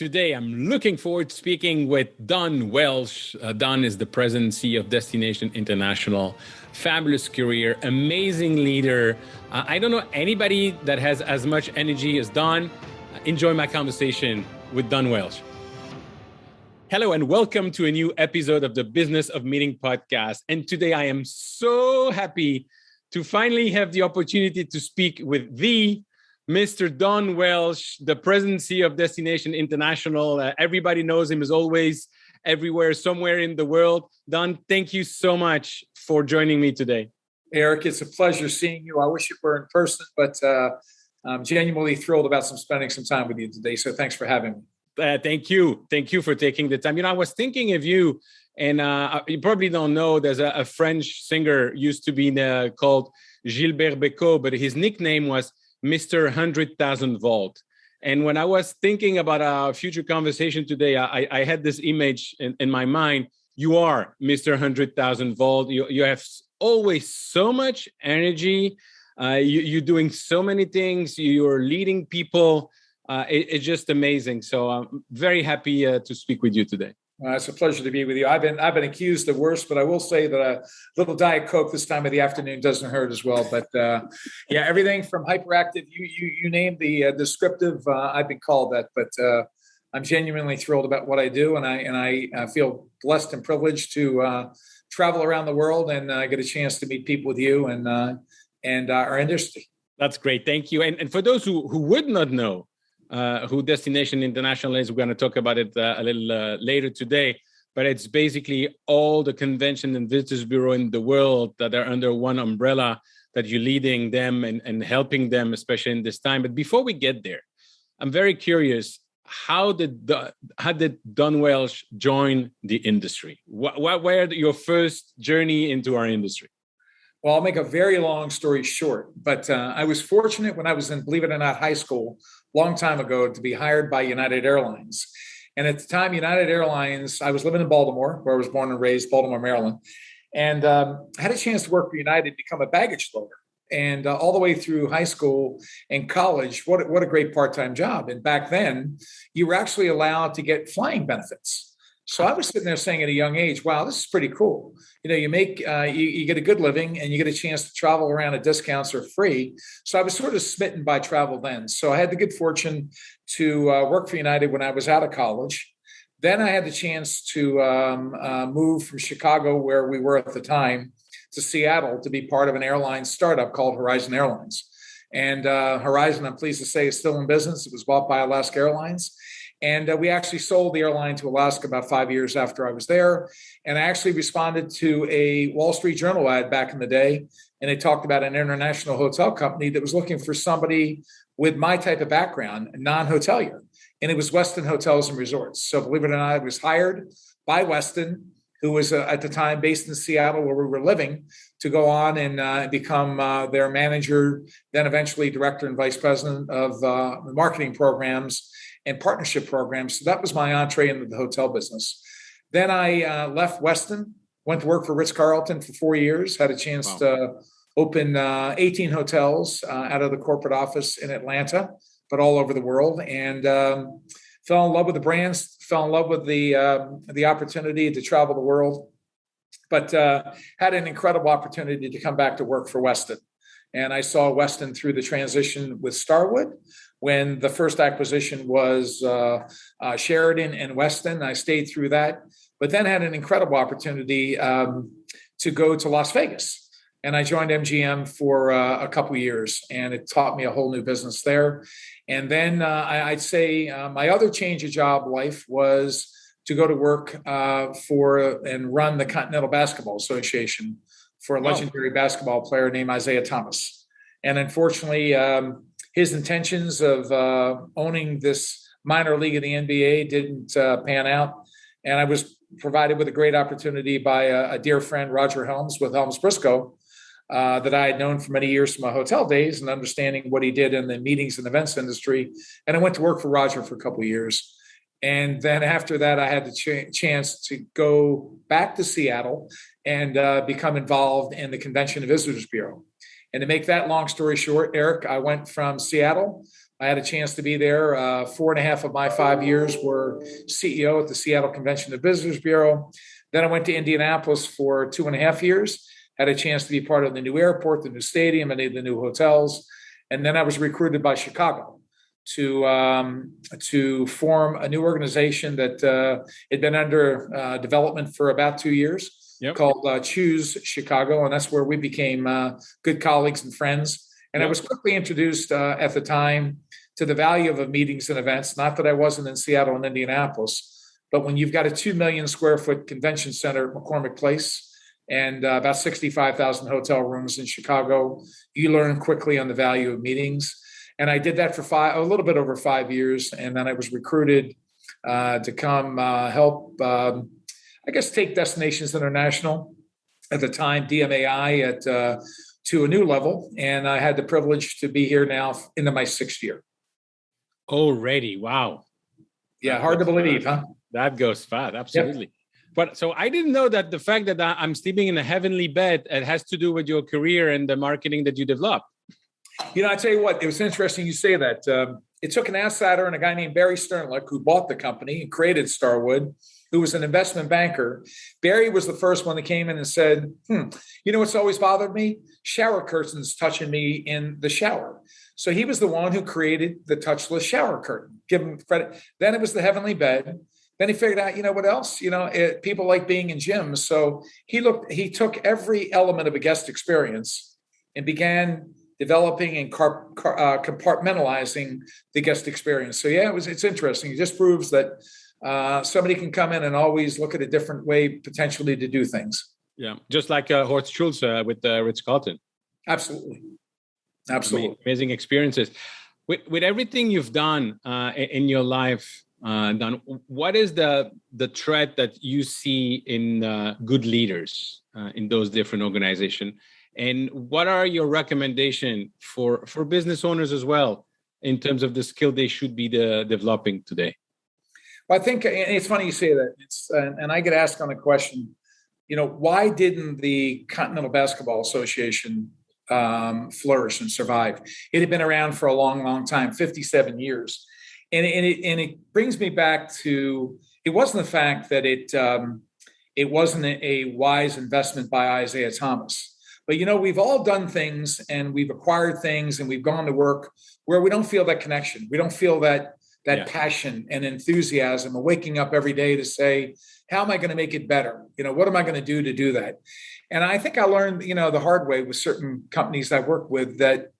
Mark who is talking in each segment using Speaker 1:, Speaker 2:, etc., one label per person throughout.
Speaker 1: Today, I'm looking forward to speaking with Don Welsh. Don is the president and CEO of Destination International. Fabulous career, amazing leader. I don't know anybody that has as much energy as Don. Enjoy my conversation with Don Welsh. Hello and welcome to a new episode of the Business of Meeting podcast. And today I am so happy to finally have the opportunity to speak with Mr. Don Welsh, the presidency of Destination International. Everybody knows him as always, everywhere, somewhere in the world. Don, thank you so much for joining me today.
Speaker 2: Eric, it's a pleasure seeing you. I wish it were in person, but I'm genuinely thrilled about spending some time with you today. So thanks for having me.
Speaker 1: Thank you. Thank you for taking the time. I was thinking of you, and you probably don't know, there's a French singer used to be called Gilbert Bécaud, but his nickname was Mr. 100,000 Volt. And when I was thinking about our future conversation today, I had this image in my mind. You are Mr. 100,000 Volt. You have always so much energy. You're doing so many things. You're leading people. It's just amazing. So I'm very happy to speak with you today.
Speaker 2: It's a pleasure to be with you. I've been accused of worse, but I will say that a little Diet Coke this time of the afternoon doesn't hurt as well. But yeah, everything from hyperactive, you named the descriptive. I've been called that, but I'm genuinely thrilled about what I do, and I feel blessed and privileged to travel around the world and get a chance to meet people with you and our industry.
Speaker 1: That's great. Thank you. And for those who would not know who Destination International is, we're going to talk about it a little later today. But it's basically all the convention and visitors bureau in the world that are under one umbrella, that you're leading them and helping them, especially in this time. But before we get there, I'm very curious, how did Don Welsh join the industry? What were your first journey into our industry?
Speaker 2: Well, I'll make a very long story short, but I was fortunate when I was in, believe it or not, high school, long time ago, to be hired by United Airlines. And at the time, United Airlines, I was living in Baltimore, where I was born and raised, Baltimore, Maryland, and had a chance to work for United, become a baggage loader. And all the way through high school and college, what a great part-time job. And back then, you were actually allowed to get flying benefits. So I was sitting there saying at a young age, wow, this is pretty cool. You make, you get a good living and you get a chance to travel around at discounts or free. So I was sort of smitten by travel then. So I had the good fortune to work for United when I was out of college. Then I had the chance to move from Chicago, where we were at the time, to Seattle to be part of an airline startup called Horizon Airlines. And Horizon, I'm pleased to say, is still in business. It was bought by Alaska Airlines. And we actually sold the airline to Alaska about 5 years after I was there. And I actually responded to a Wall Street Journal ad back in the day. And they talked about an international hotel company that was looking for somebody with my type of background, a non-hotelier. And it was Westin Hotels and Resorts. So believe it or not, I was hired by Westin, who was at the time based in Seattle, where we were living, to go on and become their manager, then eventually director and vice president of marketing programs and partnership programs. So that was my entree into the hotel business. Then I left Westin, went to work for Ritz-Carlton for 4 years, had a chance to open 18 hotels out of the corporate office in Atlanta, but all over the world, and fell in love with the brands, fell in love with the opportunity to travel the world, but had an incredible opportunity to come back to work for Westin. And I saw Westin through the transition with Starwood, when the first acquisition was Sheraton and Westin. I stayed through that, but then had an incredible opportunity to go to Las Vegas. And I joined MGM for a couple of years, and it taught me a whole new business there. And then I'd say my other change of job life was to go to work for and run the Continental Basketball Association for a legendary basketball player named Isaiah Thomas. And unfortunately, his intentions of owning this minor league of the NBA didn't pan out. And I was provided with a great opportunity by a dear friend, Roger Helms, with Helms Briscoe, that I had known for many years from my hotel days and understanding what he did in the meetings and events industry. And I went to work for Roger for a couple of years. And then after that, I had the chance to go back to Seattle and become involved in the Convention and Visitors Bureau. And to make that long story short, Eric, I went from Seattle I had a chance to be there. 4.5 of my 5 years were CEO at the Seattle Convention and Visitors Bureau. Then I went to Indianapolis for 2.5 years, had a chance to be part of the new airport, the new stadium, and the new hotels. And then I was recruited by Chicago to form a new organization that had been under development for about 2 years, called Choose Chicago. And that's where we became good colleagues and friends. And I was quickly introduced at the time to the value of meetings and events. Not that I wasn't in Seattle and Indianapolis, but when you've got a 2 million square foot convention center at McCormick Place and about 65,000 hotel rooms in Chicago, you learn quickly on the value of meetings. And I did that for a little bit over 5 years. And then I was recruited to come help, take Destinations International, at the time, DMAI, to a new level. And I had the privilege to be here now into my 6th year.
Speaker 1: Already. Wow.
Speaker 2: Yeah. Hard to believe, huh?
Speaker 1: That goes fast. Absolutely. Yep. But so I didn't know that the fact that I'm sleeping in a heavenly bed, it has to do with your career and the marketing that you developed.
Speaker 2: I tell you what, it was interesting you say that. It took an outsider and a guy named Barry Sternlick, who bought the company and created Starwood, who was an investment banker. Barry was the first one that came in and said, what's always bothered me? Shower curtains touching me in the shower. So he was the one who created the touchless shower curtain. Give him credit. Then it was the heavenly bed. Then he figured out, what else? People like being in gyms. So he took every element of a guest experience and began developing and compartmentalizing the guest experience. So it's interesting. It just proves that somebody can come in and always look at a different way potentially to do things.
Speaker 1: Yeah, just like Horst Schulze with Ritz-Carlton.
Speaker 2: Absolutely.
Speaker 1: Amazing experiences. With everything you've done in your life, Don, what is the threat that you see in good leaders in those different organizations? And what are your recommendations for business owners as well in terms of the skill they should be developing today?
Speaker 2: Well, I think it's funny you say that. And I get asked on the question, why didn't the Continental Basketball Association flourish and survive? It had been around for a long, long time, 57 years. And it brings me back to, it wasn't the fact that it wasn't a wise investment by Isaiah Thomas. But, we've all done things and we've acquired things and we've gone to work where we don't feel that connection. We don't feel that passion and enthusiasm of waking up every day to say, how am I going to make it better? What am I going to do that? And I think I learned, the hard way with certain companies I work with, that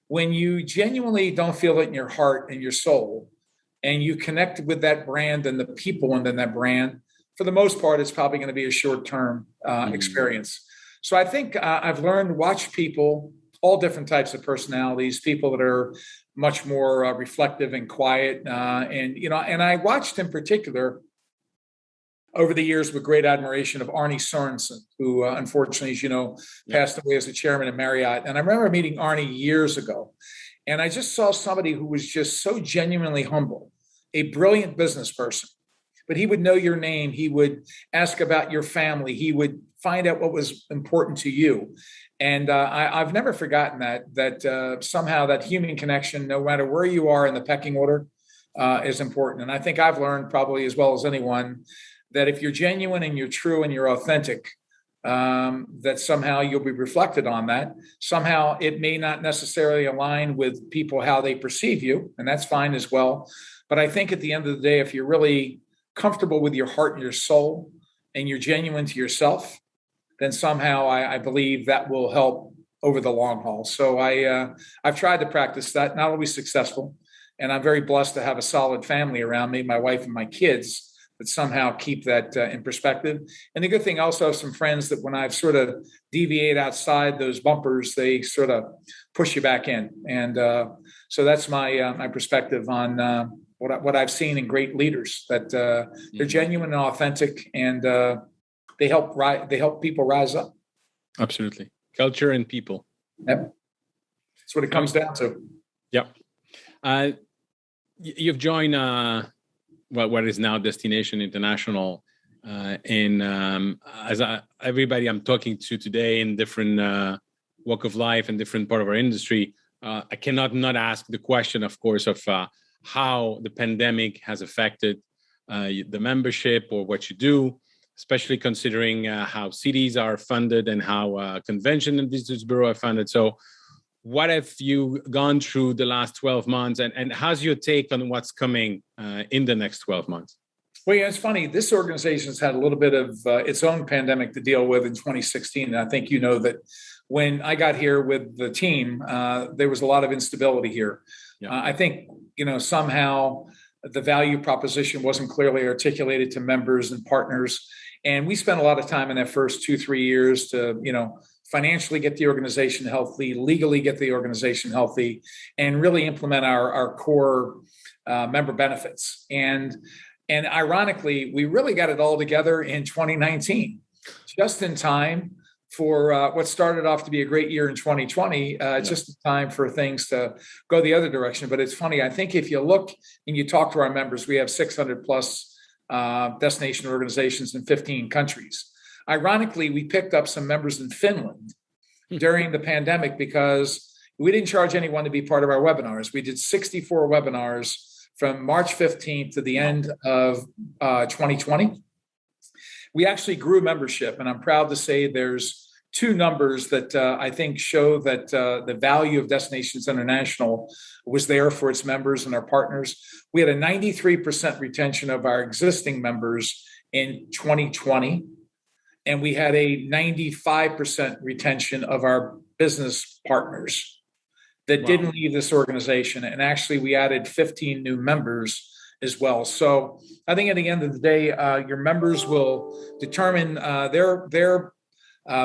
Speaker 2: when you genuinely don't feel it in your heart and your soul, and you connect with that brand and the people within that brand, for the most part, it's probably going to be a short-term experience. So I think I've learned to watch people, all different types of personalities, people that are much more reflective and quiet. And I watched in particular over the years with great admiration of Arne Sorensen, who unfortunately, as you know, passed away as the chairman of Marriott. And I remember meeting Arne years ago. And I just saw somebody who was just so genuinely humble, a brilliant business person. But he would know your name. He would ask about your family. He would find out what was important to you. And I've never forgotten that somehow that human connection, no matter where you are in the pecking order, is important. And I think I've learned probably as well as anyone that if you're genuine and you're true and you're authentic, that somehow you'll be reflected on that. Somehow it may not necessarily align with people, how they perceive you, and that's fine as well. But I think at the end of the day, if you're really comfortable with your heart and your soul and you're genuine to yourself, then somehow I believe that will help over the long haul. So I've tried to practice that, not always successful. And I'm very blessed to have a solid family around me, my wife and my kids, that somehow keep that in perspective. And the good thing, also have some friends that when I've sort of deviate outside those bumpers, they sort of push you back in. And so that's my perspective on what I've seen in great leaders, that they're genuine and authentic, and they help people rise up.
Speaker 1: Absolutely. Culture and people.
Speaker 2: Yep. That's what it comes down to.
Speaker 1: Yep. You've joined what is now Destination International, and everybody I'm talking to today in different walk of life and different part of our industry, I cannot not ask the question, of course, of how the pandemic has affected the membership or what you do, especially considering how cities are funded and how Convention and Visitors Bureau are funded. So what have you gone through the last 12 months and how's your take on what's coming in the next 12 months?
Speaker 2: Well, yeah, it's funny. This organization's had a little bit of its own pandemic to deal with in 2016. And I think you know that when I got here with the team, there was a lot of instability here. Yeah. I think, somehow the value proposition wasn't clearly articulated to members and partners. And we spent a lot of time in that first 2-3 years to, financially get the organization healthy, legally get the organization healthy, and really implement our core member benefits. And ironically, we really got it all together in 2019, just in time for what started off to be a great year in 2020, just in time for things to go the other direction. But it's funny, I think if you look and you talk to our members, we have 600 plus destination organizations in 15 countries. Ironically, we picked up some members in Finland during the pandemic because we didn't charge anyone to be part of our webinars. We did 64 webinars from March 15th to the end of 2020. We actually grew membership, and I'm proud to say there's two numbers that I think show that the value of Destinations International was there for its members and our partners. We had a 93% retention of our existing members in 2020, and we had a 95% retention of our business partners that didn't leave this organization. And actually, we added 15 new members as well. So I think at the end of the day, your members will determine their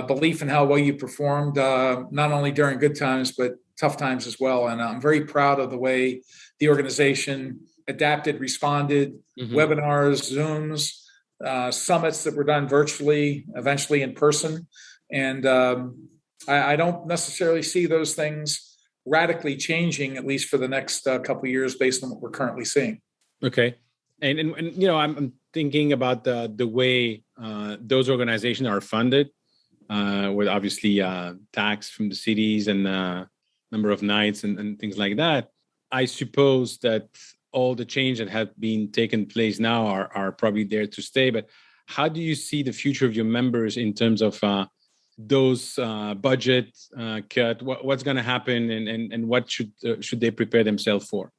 Speaker 2: belief in how well you performed, not only during good times, but tough times as well. And I'm very proud of the way the organization adapted, responded, webinars, Zooms, summits that were done virtually, eventually in person. And I don't necessarily see those things radically changing, at least for the next couple of years, based on what we're currently seeing.
Speaker 1: Okay. And I'm thinking about the way those organizations are funded, with obviously tax from the cities and number of nights and things like that. I suppose that all the change that have been taken place now are probably there to stay. But how do you see the future of your members in terms of those budget cut? What's going to happen, and what should they prepare themselves for?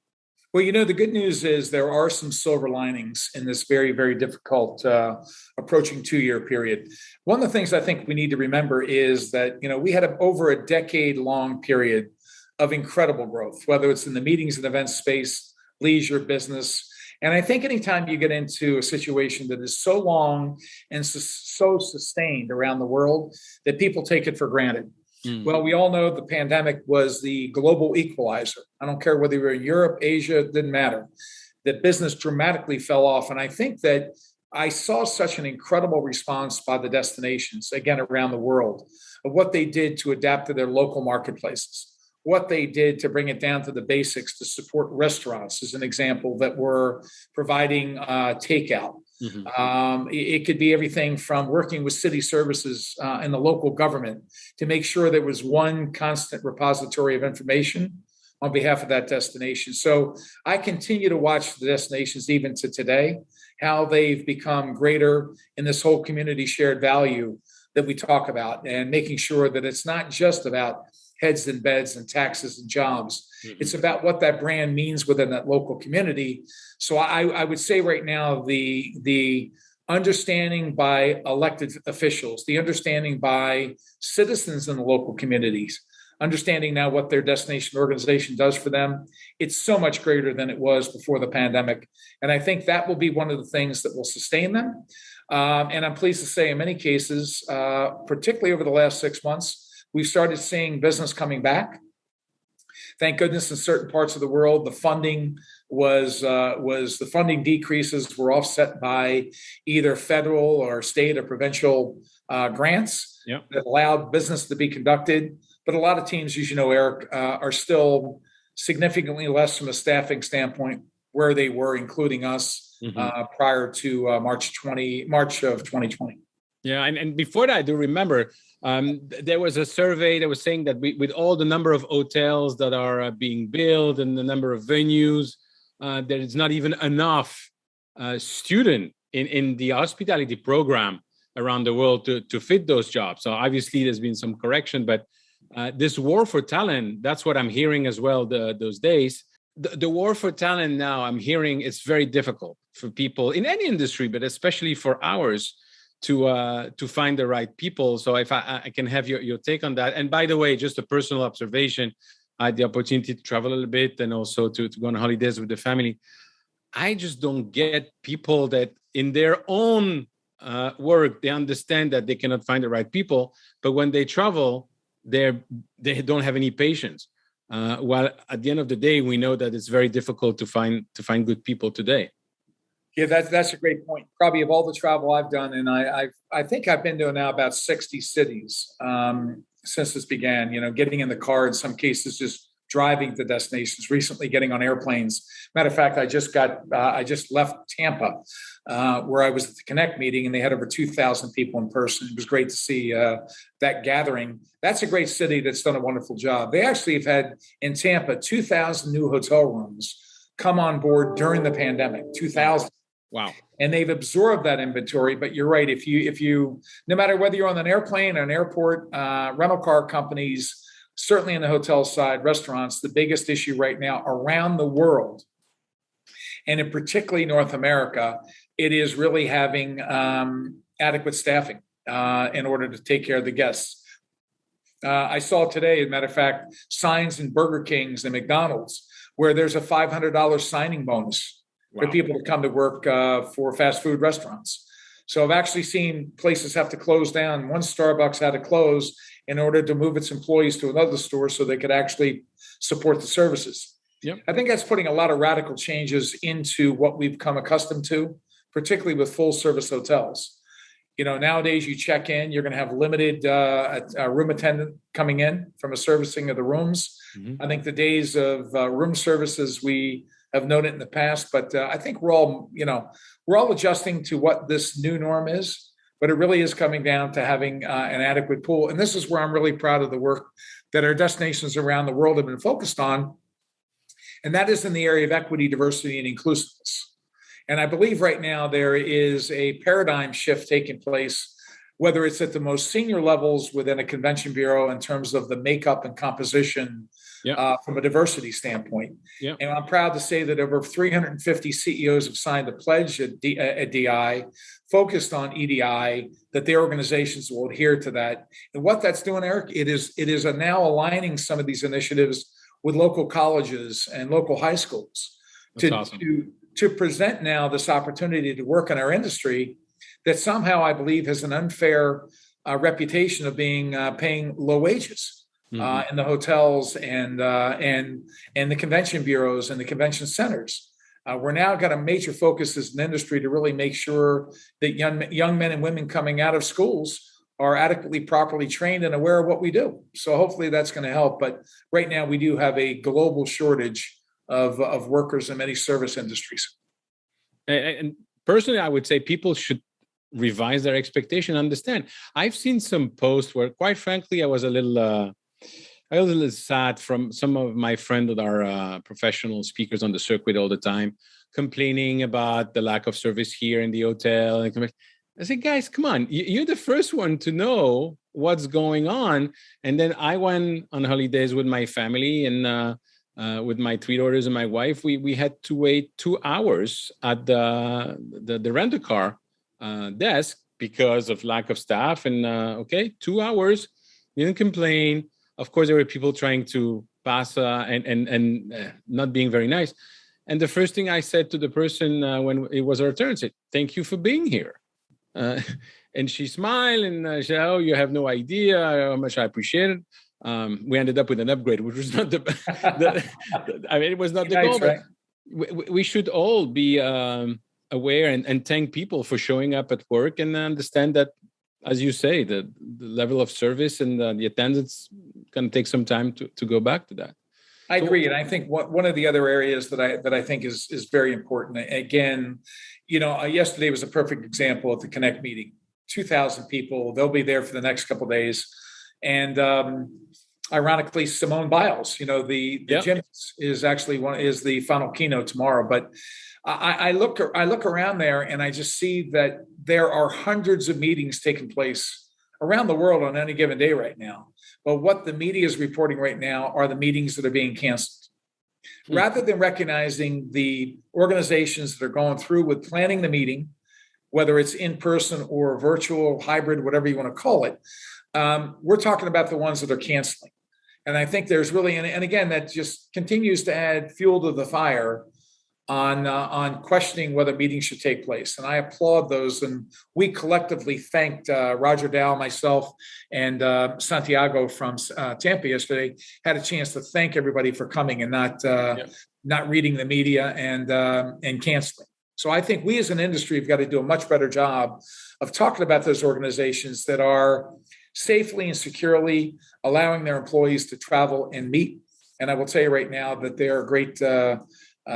Speaker 2: Well, the good news is there are some silver linings in this very, very difficult approaching 2-year period. One of the things I think we need to remember is that, we had over a decade-long period of incredible growth, whether it's in the meetings and events space, leisure, business. And I think anytime you get into a situation that is so long and so sustained around the world that people take it for granted. Well, we all know the pandemic was the global equalizer. I don't care whether you're in Europe, Asia, it didn't matter. That business dramatically fell off. And I think that I saw such an incredible response by the destinations, again, around the world, of what they did to adapt to their local marketplaces, what they did to bring it down to the basics to support restaurants, as an example, that were providing takeout. It could be everything from working with city services and the local government to make sure there was one constant repository of information on behalf of that destination. So I continue to watch the destinations even to today, how they've become greater in this whole community shared value that we talk about, and making sure that it's not just about heads and beds and taxes and jobs. It's about what that brand means within that local community. So I would say right now, the understanding by elected officials, the understanding by citizens in the local communities, understanding now what their destination organization does for them, it's so much greater than it was before the pandemic. And I think that will be one of the things that will sustain them. And I'm pleased to say in many cases, particularly over the last 6 months, we've started seeing business coming back. Thank goodness in certain parts of the world, the funding the funding decreases were offset by either federal or state or provincial grants that allowed business to be conducted. But a lot of teams, as you know, Eric, are still significantly less from a staffing standpoint where they were, including us, prior to March of 2020.
Speaker 1: Yeah, and before that, I do remember There was a survey that was saying that with all the number of hotels that are being built and the number of venues, there is not even enough student in the hospitality program around the world to fit those jobs. So obviously there's been some correction, but this war for talent, that's what I'm hearing as well those days. The war for talent now, I'm hearing it's very difficult for people in any industry, but especially for ours to find the right people. So if I can have your take on that. And by the way, just a personal observation, I had the opportunity to travel a little bit and also to go on holidays with the family. I just don't get people that in their own work, they understand that they cannot find the right people, but when they travel, they don't have any patience. While at the end of the day, we know that it's very difficult to find good people today.
Speaker 2: Yeah, that's a great point. Probably of all the travel I've done, and I think I've been to now about 60 cities since this began. Getting in the car, in some cases, just driving to destinations. Recently, getting on airplanes. Matter of fact, I just left Tampa, where I was at the Connect meeting, and they had over 2,000 people in person. It was great to see that gathering. That's a great city that's done a wonderful job. They actually have had in Tampa 2,000 new hotel rooms come on board during the pandemic. 2,000.
Speaker 1: Wow.
Speaker 2: And they've absorbed that inventory. But you're right. If you, no matter whether you're on an airplane or an airport, rental car companies, certainly in the hotel side, restaurants, the biggest issue right now around the world, and in particularly North America, it is really having adequate staffing in order to take care of the guests. I saw today, as a matter of fact, signs in Burger Kings and McDonald's where there's a $500 signing bonus for people to come to work for fast food restaurants. So I've actually seen places have to close down. One Starbucks had to close in order to move its employees to another store so they could actually support the services.
Speaker 1: Yep.
Speaker 2: I think that's putting a lot of radical changes into what we've come accustomed to, particularly with full service hotels. Nowadays you check in, you're going to have limited a room attendant coming in from a servicing of the rooms. Mm-hmm. I think the days of room services we have known it in the past, but I think we're all adjusting to what this new norm is, but it really is coming down to having an adequate pool. And this is where I'm really proud of the work that our destinations around the world have been focused on. And that is in the area of equity, diversity, and inclusiveness. And I believe right now there is a paradigm shift taking place, whether it's at the most senior levels within a convention bureau in terms of the makeup and composition from a diversity standpoint. Yep. And I'm proud to say that over 350 CEOs have signed a pledge at DI focused on EDI, that their organizations will adhere to that. And what that's doing, Eric, it is now aligning some of these initiatives with local colleges and local high schools to present now this opportunity to work in our industry that somehow I believe has an unfair reputation of being paying low wages. In the hotels and the convention bureaus and the convention centers. We're now got a major focus as an industry to really make sure that young men and women coming out of schools are adequately, properly trained and aware of what we do. So hopefully that's going to help. But right now we do have a global shortage of workers in many service industries. And
Speaker 1: personally, I would say people should revise their expectation, understand. I've seen some posts where, quite frankly, I was a little sad from some of my friends that are professional speakers on the circuit all the time, complaining about the lack of service here in the hotel. I said, guys, come on, you're the first one to know what's going on. And then I went on holidays with my family and with my 3 daughters and my wife. We had to wait 2 hours at the rental car desk because of lack of staff. And 2 hours, didn't complain. Of course, there were people trying to pass and not being very nice. And the first thing I said to the person when it was her turn, said, "Thank you for being here." And she smiled and said, "Oh, you have no idea how much I appreciate it." We ended up with an upgrade, which was not it was not the goal. Right? But we should all be aware and thank people for showing up at work and understand that, as you say, the level of service and the attendance going to take some time to go back to that.
Speaker 2: I agree. And I think one of the other areas that I think is very important, again, yesterday was a perfect example at the Connect meeting. 2,000 people. They'll be there for the next couple of days. And ironically, Simone Biles, the
Speaker 1: Yep.
Speaker 2: gymnast, is the final keynote tomorrow. But I look around there and I just see that there are hundreds of meetings taking place around the world on any given day right now. But what the media is reporting right now are the meetings that are being canceled. Rather than recognizing the organizations that are going through with planning the meeting, whether it's in person or virtual, hybrid, whatever you want to call it, we're talking about the ones that are canceling. And I think there's really, and again, that just continues to add fuel to the fire on questioning whether meetings should take place. And I applaud those. And we collectively thanked Roger Dow, myself, and Santiago from Tampa yesterday, had a chance to thank everybody for coming and not reading the media and canceling. So I think we as an industry have got to do a much better job of talking about those organizations that are safely and securely allowing their employees to travel and meet. And I will tell you right now that there are great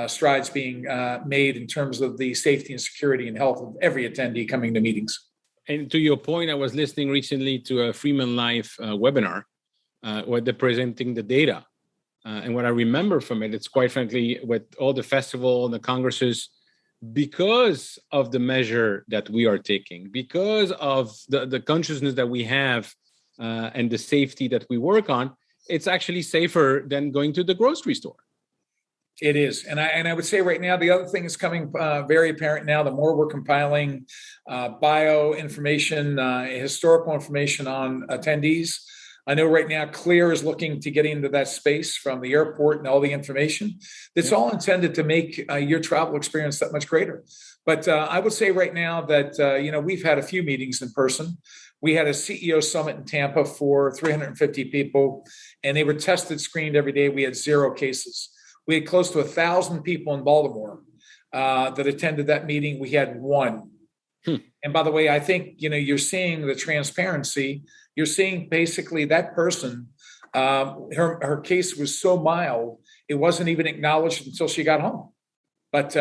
Speaker 2: strides being made in terms of the safety and security and health of every attendee coming to meetings.
Speaker 1: And to your point, I was listening recently to a Freeman Life webinar where they're presenting the data. And what I remember from it, it's quite frankly, with all the festival and the congresses, because of the measure that we are taking, because of the consciousness that we have and the safety that we work on, it's actually safer than going to the grocery store.
Speaker 2: It is. And I would say right now, the other thing is coming very apparent now, the more we're compiling bio information, historical information on attendees. I know right now Clear is looking to get into that space from the airport and all the information. It's all intended to make your travel experience that much greater. But I would say right now that, we've had a few meetings in person. We had a CEO summit in Tampa for 350 people, and they were tested, screened every day. We had 0 cases. We had close to 1,000 people in Baltimore that attended that meeting. We had 1. And by the way, I think, you're seeing the transparency. You're seeing basically that person, her case was so mild, it wasn't even acknowledged until she got home. But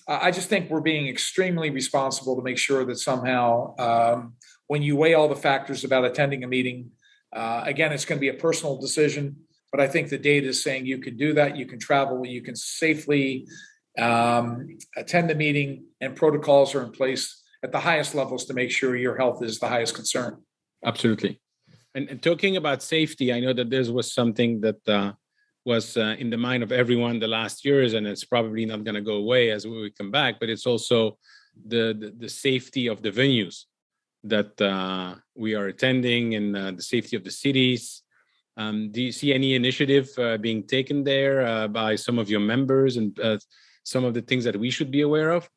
Speaker 2: I just think we're being extremely responsible to make sure that somehow when you weigh all the factors about attending a meeting, again, it's going to be a personal decision. But I think the data is saying you can do that. You can travel. You can safely attend the meeting, and protocols are in place at the highest levels to make sure your health is the highest concern.
Speaker 1: Absolutely. And talking about safety, I know that this was something that was in the mind of everyone the last years, and it's probably not going to go away as we come back, but it's also the safety of the venues that we are attending and the safety of the cities. Do you see any initiative being taken there by some of your members and some of the things that we should be aware of?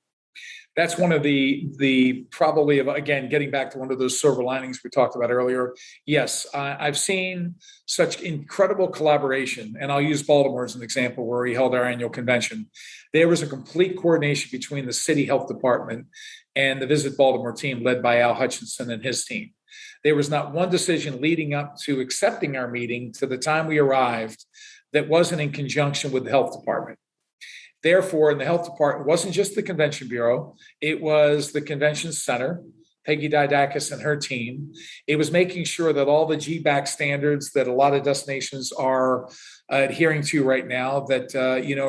Speaker 2: That's one of the probably, again, getting back to one of those silver linings we talked about earlier. Yes, I've seen such incredible collaboration, and I'll use Baltimore as an example where we held our annual convention. There was a complete coordination between the city health department and the Visit Baltimore team led by Al Hutchinson and his team. There was not one decision leading up to accepting our meeting to the time we arrived that wasn't in conjunction with the health department. Therefore, in the health department, it wasn't just the convention bureau, it was the convention center, Peggy Didakis and her team. It was making sure that all the GBAC standards that a lot of destinations are adhering to right now, that,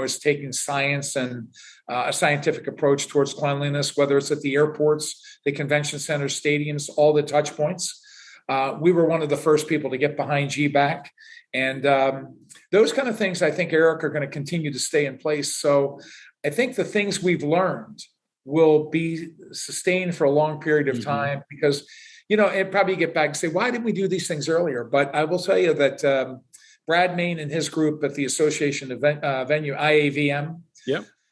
Speaker 2: is taking science and a scientific approach towards cleanliness, whether it's at the airports, the convention centers, stadiums, all the touch points. We were one of the first people to get behind GBAC. And those kind of things, I think, Eric, are going to continue to stay in place. So I think the things we've learned will be sustained for a long period of time because, it probably get back and say, why didn't we do these things earlier? But I will tell you that Brad Main and his group at the Association of Venue, IAVM,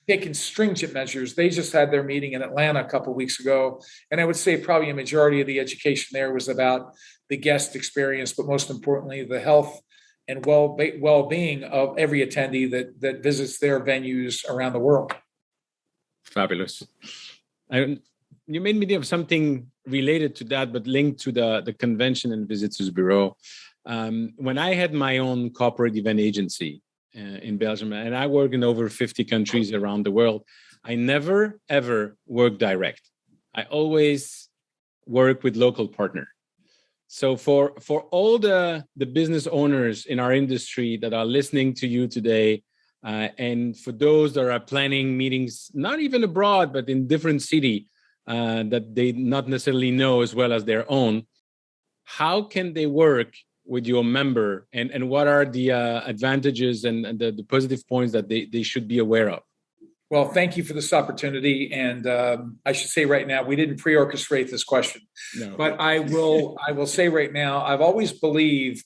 Speaker 2: taking stringent measures. They just had their meeting in Atlanta a couple of weeks ago. And I would say probably a majority of the education there was about the guest experience, but most importantly, the health and well-being of every attendee that visits their venues around the world.
Speaker 1: Fabulous. You made me think of something related to that, but linked to the Convention and Visitors Bureau. When I had my own corporate event agency in Belgium, and I work in over 50 countries around the world, I never, ever worked direct. I always work with local partner. So for all the business owners in our industry that are listening to you today, and for those that are planning meetings, not even abroad, but in different city that they not necessarily know as well as their own, how can they work with your member, and what are the advantages and the positive points that they should be aware of?
Speaker 2: Well, thank you for this opportunity. And I should say right now, we didn't pre-orchestrate this question,
Speaker 1: No.
Speaker 2: but I will say right now, I've always believed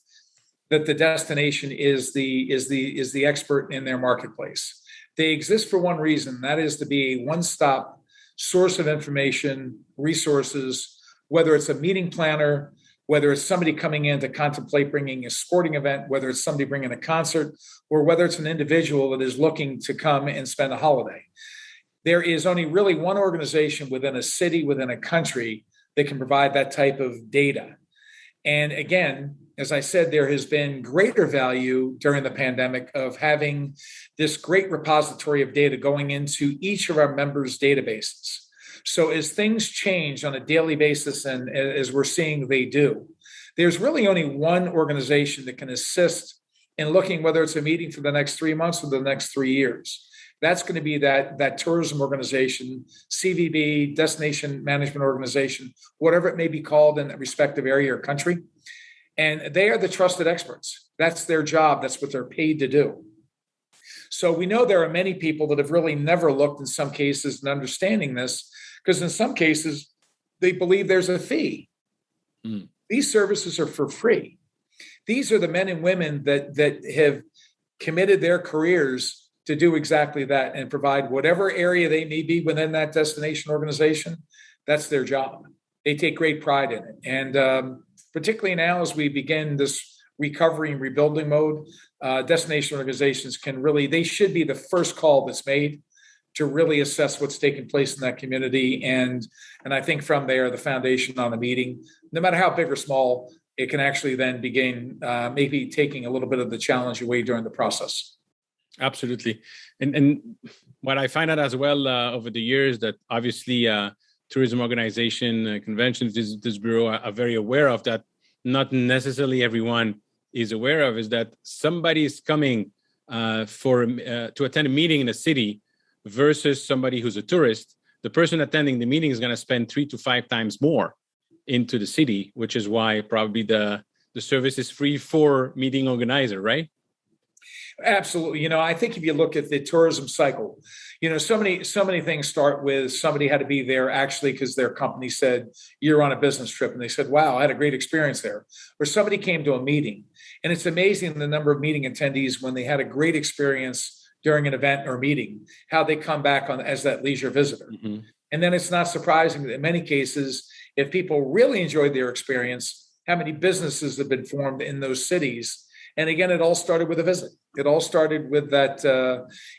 Speaker 2: that the destination is the expert in their marketplace. They exist for one reason, that is to be a one-stop source of information, resources, whether it's a meeting planner, whether it's somebody coming in to contemplate bringing a sporting event, whether it's somebody bringing a concert, or whether it's an individual that is looking to come and spend a holiday. There is only really one organization within a city, within a country, that can provide that type of data. And again, as I said, there has been greater value during the pandemic of having this great repository of data going into each of our members' databases. So as things change on a daily basis, and as we're seeing they do, there's really only one organization that can assist in looking whether it's a meeting for the next 3 months or the next 3 years. That's going to be that tourism organization, CVB, destination management organization, whatever it may be called in that respective area or country. And they are the trusted experts. That's their job. That's what they're paid to do. So we know there are many people that have really never looked in some cases in understanding this, because in some cases, they believe there's a fee. These services are for free. These are the men and women that have committed their careers to do exactly that and provide whatever area they may be within that destination organization. That's their job. They take great pride in it. And particularly now as we begin this recovery and rebuilding mode, destination organizations they should be the first call that's made to really assess what's taking place in that community. And I think from there, the foundation on the meeting, no matter how big or small, it can actually then begin maybe taking a little bit of the challenge away during the process.
Speaker 1: Absolutely. And what I find out as well over the years that obviously tourism organization, conventions, this bureau are very aware of that. Not necessarily everyone is aware of is that somebody is coming to attend a meeting in a city versus somebody who's a tourist. The person attending the meeting is going to spend 3 to 5 times more into the city, which is why probably the service is free for meeting organizer, right?
Speaker 2: Absolutely. I think if you look at the tourism cycle, so many things start with somebody had to be there actually because their company said, you're on a business trip. And they said, wow, I had a great experience there. Or somebody came to a meeting. And it's amazing the number of meeting attendees when they had a great experience during an event or meeting, how they come back on as that leisure visitor. Mm-hmm. And then it's not surprising that in many cases, if people really enjoyed their experience, how many businesses have been formed in those cities. And again, it all started with a visit. It all started with that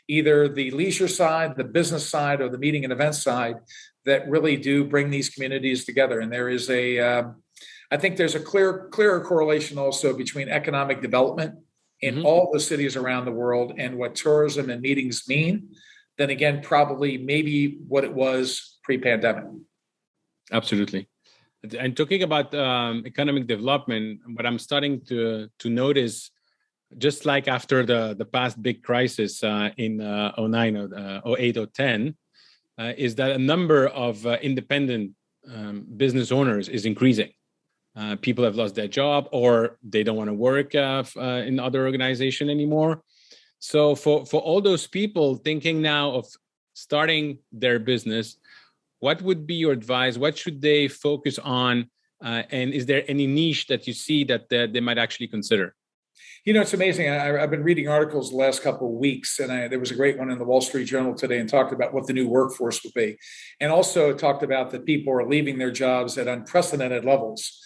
Speaker 2: either the leisure side, the business side, or the meeting and event side that really do bring these communities together. And there is I think there's a clearer correlation also between economic development in all the cities around the world and what tourism and meetings mean than, again, probably maybe what it was pre-pandemic.
Speaker 1: Absolutely. And talking about economic development, what I'm starting to notice, just like after the past big crisis in 09, 08, 10, is that a number of independent business owners is increasing. People have lost their job or they don't want to work in other organization anymore. So for all those people thinking now of starting their business, what would be your advice? What should they focus on? And is there any niche that you see that they might actually consider?
Speaker 2: It's amazing. I've been reading articles the last couple of weeks, and there was a great one in the Wall Street Journal today and talked about what the new workforce would be. And also talked about that people are leaving their jobs at unprecedented levels,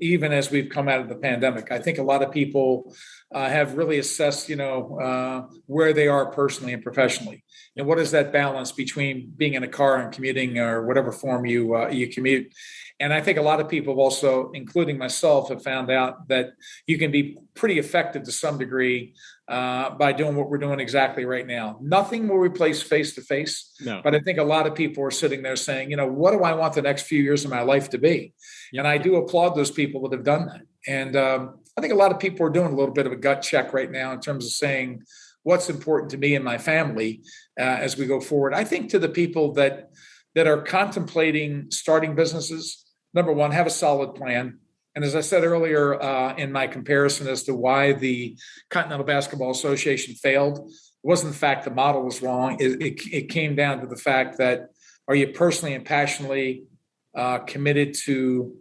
Speaker 2: even as we've come out of the pandemic. I think a lot of people have really assessed, where they are personally and professionally. And what is that balance between being in a car and commuting or whatever form you commute? And I think a lot of people also, including myself, have found out that you can be pretty effective to some degree by doing what we're doing exactly right now. Nothing will replace face-to-face,
Speaker 1: No.
Speaker 2: but I think a lot of people are sitting there saying, what do I want the next few years of my life to be? Yep. And I do applaud those people that have done that. And I think a lot of people are doing a little bit of a gut check right now in terms of saying, what's important to me and my family as we go forward. I think to the people that are contemplating starting businesses, number one, have a solid plan. And as I said earlier in my comparison as to why the Continental Basketball Association failed, it wasn't the fact the model was wrong. It came down to the fact that, are you personally and passionately committed to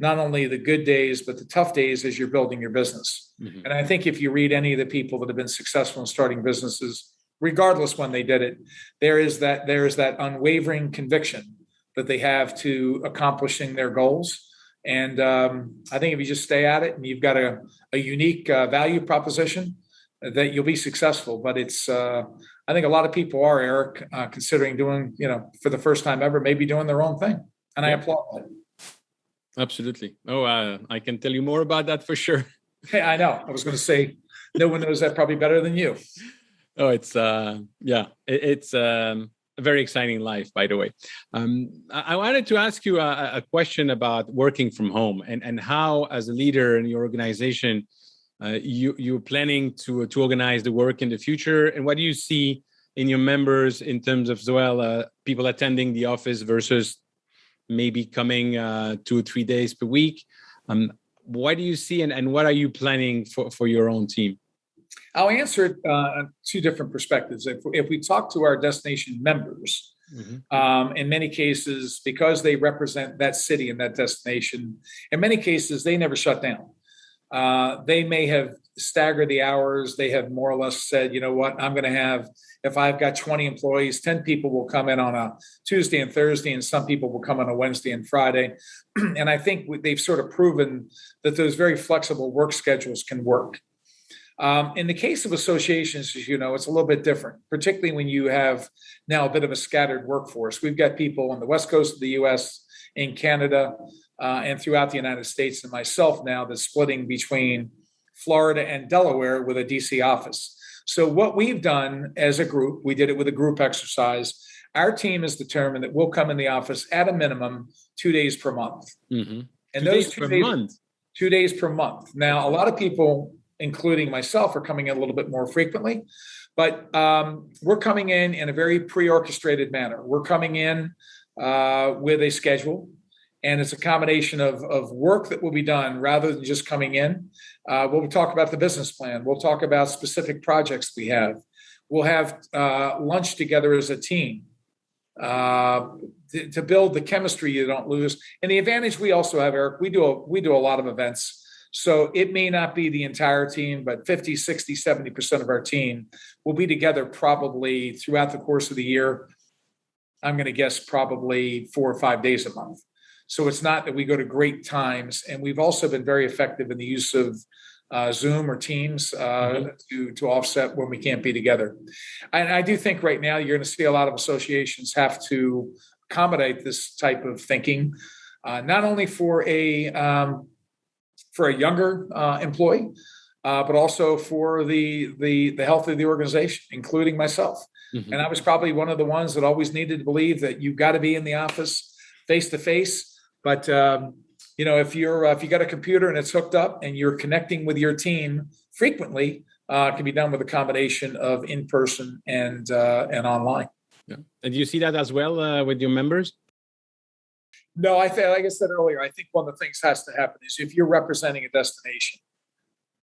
Speaker 2: not only the good days, but the tough days as you're building your business? Mm-hmm. And I think if you read any of the people that have been successful in starting businesses, regardless when they did it, there is that unwavering conviction that they have to accomplishing their goals. And I think if you just stay at it and you've got a unique value proposition, that you'll be successful. But it's, I think a lot of people are, Eric, considering doing, for the first time ever, maybe doing their own thing. And I applaud that.
Speaker 1: Absolutely. Oh, I can tell you more about that for sure.
Speaker 2: Hey, I know. I was going to say, no one knows that probably better than you.
Speaker 1: Oh, it's it's a very exciting life, by the way. I wanted to ask you a question about working from home and how, as a leader in your organization, you're planning to organize the work in the future, and what do you see in your members in terms of as well people attending the office versus maybe coming 2 or 3 days per week? What do you see, and what are you planning for your own team?
Speaker 2: I'll answer it two different perspectives. If we talk to our destination members, mm-hmm. In many cases, because they represent that city and that destination, in many cases, they never shut down. They may have staggered the hours. They have more or less said, you know what, I'm going to have, if I've got 20 employees, 10 people will come in on a Tuesday and Thursday, and some people will come on a Wednesday and Friday. And I think they've sort of proven that those very flexible work schedules can work. In the case of associations, as you know, it's a little bit different, particularly when you have now a bit of a scattered workforce. We've got people on the West Coast of the U.S., in Canada, and throughout the United States, and myself now that's splitting between Florida and Delaware with a DC office. So what we've done as a group, we did it with a group exercise. Our team has determined that we'll come in the office at a minimum 2 days per month. Mm-hmm. And those 2 days, 2 days per month. Now, a lot of people, including myself, are coming in a little bit more frequently, but we're coming in a very pre-orchestrated manner. We're coming in with a schedule, and it's a combination of work that will be done rather than just coming in. We'll talk about the business plan. We'll talk about specific projects we have. We'll have lunch together as a team to build the chemistry you don't lose. And the advantage we also have, Eric, we do a lot of events. So it may not be the entire team, but 50, 60, 70% of our team will be together probably throughout the course of the year. I'm going to guess probably 4 or 5 days a month. So it's not that we go to great times. And we've also been very effective in the use of Zoom or Teams to offset when we can't be together. And I do think right now you're going to see a lot of associations have to accommodate this type of thinking, not only for a younger employee, but also for the health of the organization, including myself. Mm-hmm. And I was probably one of the ones that always needed to believe that you've got to be in the office face to face. But if you got a computer and it's hooked up and you're connecting with your team frequently, it can be done with a combination of in person and online.
Speaker 1: Yeah. And do you see that as well with your members?
Speaker 2: No, like I said earlier, I think one of the things has to happen is if you're representing a destination.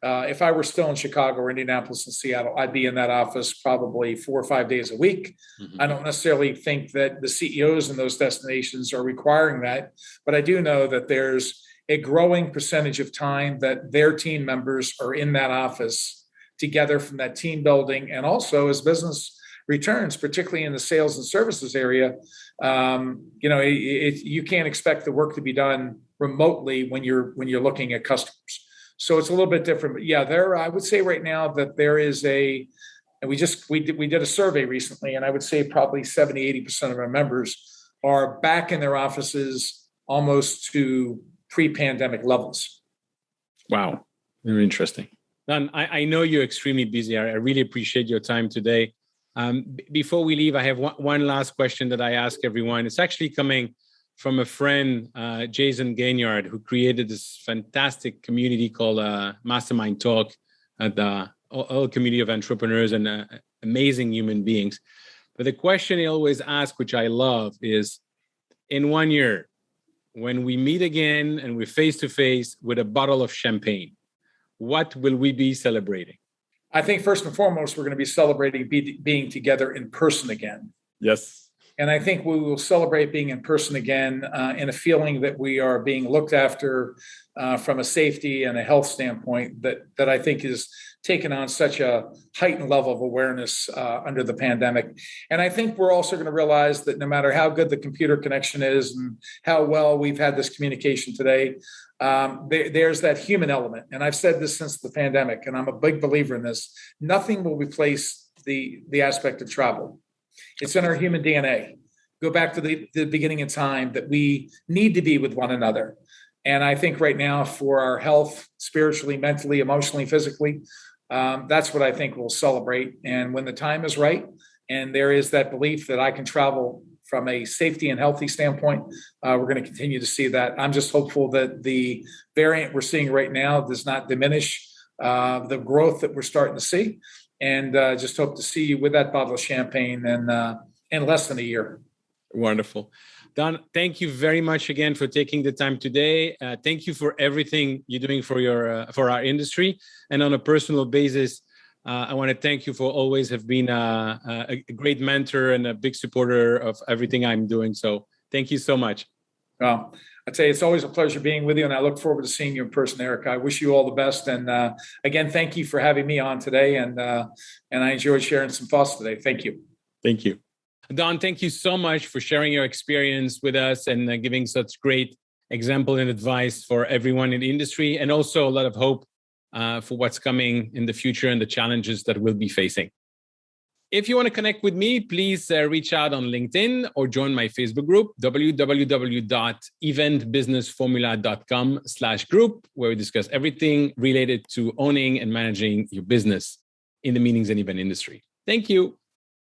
Speaker 2: If I were still in Chicago or Indianapolis and Seattle, I'd be in that office probably 4 or 5 days a week. Mm-hmm. I don't necessarily think that the CEOs in those destinations are requiring that, but I do know that there's a growing percentage of time that their team members are in that office together from that team building, and also as business returns, particularly in the sales and services area. You can't expect the work to be done remotely when you're looking at customers. So it's a little bit different, but yeah, I would say right now that there is a And we did a survey recently, and I would say probably 70-80% of our members are back in their offices almost to pre-pandemic levels.
Speaker 1: Wow, very interesting. Don, I know you're extremely busy. I really appreciate your time today. Before we leave, I have one last question that I ask everyone. It's actually coming from a friend, Jason Gaignard, who created this fantastic community called Mastermind Talk at the whole community of entrepreneurs and amazing human beings. But the question he always asks, which I love, is in 1 year, when we meet again and we're face to face with a bottle of champagne, what will we be celebrating?
Speaker 2: I think first and foremost, we're going to be celebrating being together in person again.
Speaker 1: Yes.
Speaker 2: And I think we will celebrate being in person again in a feeling that we are being looked after from a safety and a health standpoint that I think is taken on such a heightened level of awareness under the pandemic. And I think we're also going to realize that no matter how good the computer connection is and how well we've had this communication today, there's that human element. And I've said this since the pandemic, and I'm a big believer in this. Nothing will replace the aspect of travel. It's in our human DNA. Go back to the beginning of time that we need to be with one another. And I think right now for our health, spiritually, mentally, emotionally, physically, that's what I think we'll celebrate. And when the time is right, and there is that belief that I can travel from a safety and healthy standpoint, we're going to continue to see that. I'm just hopeful that the variant we're seeing right now does not diminish the growth that we're starting to see. And just hope to see you with that bottle of champagne in less than a year.
Speaker 1: Wonderful. Don, thank you very much again for taking the time today. Thank you for everything you're doing for our industry. And on a personal basis, I want to thank you for always have been a great mentor and a big supporter of everything I'm doing. So thank you so much.
Speaker 2: Well, I'd say it's always a pleasure being with you, and I look forward to seeing you in person, Eric. I wish you all the best. And again, thank you for having me on today. And I enjoyed sharing some thoughts today. Thank you.
Speaker 1: Thank you. Don, thank you so much for sharing your experience with us and giving such great example and advice for everyone in the industry, and also a lot of hope for what's coming in the future and the challenges that we'll be facing. If you want to connect with me, please reach out on LinkedIn or join my Facebook group, www.eventbusinessformula.com/group, where we discuss everything related to owning and managing your business in the meetings and event industry. Thank you.